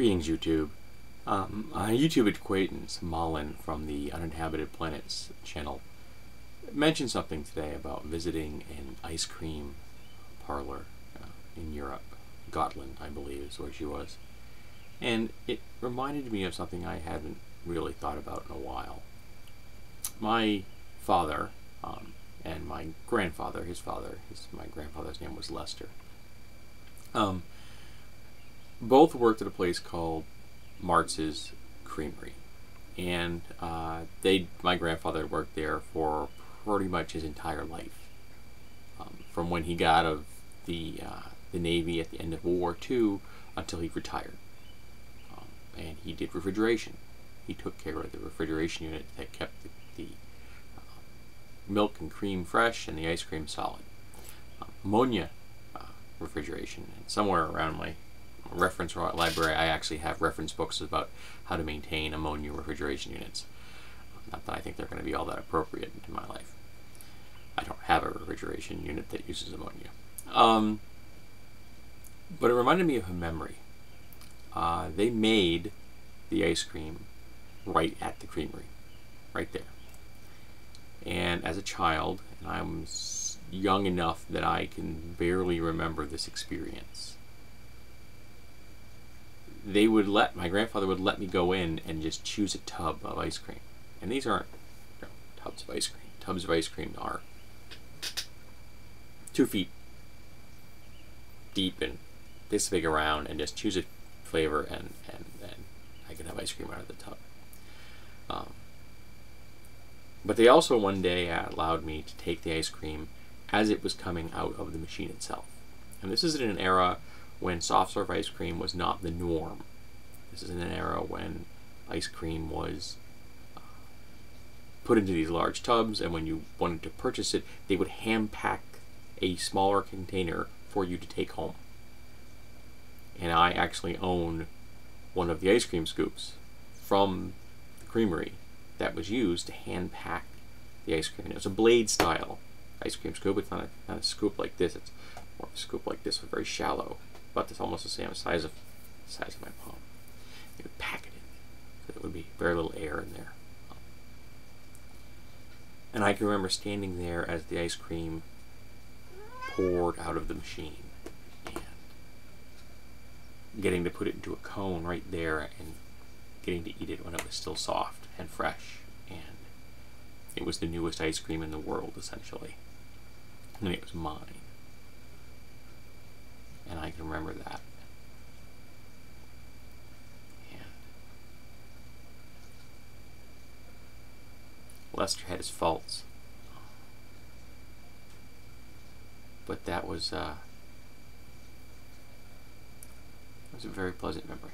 Greetings, YouTube. A YouTube acquaintance, Malin from the Uninhabited Planets channel, mentioned something today about visiting an ice cream parlor in Europe. Gotland, I believe, is where she was. And it reminded me of something I hadn't really thought about in a while. My father and my grandfather, my grandfather's name was Lester, both worked at a place called Martz's Creamery, and my grandfather worked there for pretty much his entire life, from when he got out of the Navy at the end of World War II until he retired. And he did refrigeration. He took care of the refrigeration unit that kept the milk and cream fresh and the ice cream solid. Ammonia refrigeration, and somewhere around my reference library I actually have reference books about how to maintain ammonia refrigeration units. Not that I think they're going to be all that appropriate in my life. I don't have a refrigeration unit that uses ammonia. But it reminded me of a memory. They made the ice cream right at the creamery, right there. And as a child, and I'm young enough that I can barely remember this experience, my grandfather would let me go in and just choose a tub of ice cream. And these aren't tubs of ice cream. Tubs of ice cream are 2 feet deep and this big around, and just choose a flavor and I can have ice cream out of the tub. But they also one day allowed me to take the ice cream as it was coming out of the machine itself. And this is in an era when soft serve ice cream was not the norm. This is in an era when ice cream was put into these large tubs, and when you wanted to purchase it, they would hand pack a smaller container for you to take home. And I actually own one of the ice cream scoops from the creamery that was used to hand pack the ice cream. And it was a blade style ice cream scoop. It's not a scoop like this. It's more of a scoop like this, very shallow, but it's almost the same size of my palm. You would pack it in so there would be very little air in there. And I can remember standing there as the ice cream poured out of the machine and getting to put it into a cone right there and getting to eat it when it was still soft and fresh. And it was the newest ice cream in the world, essentially. And it was mine. And I can remember that. And Lester had his faults, but that was a very pleasant memory.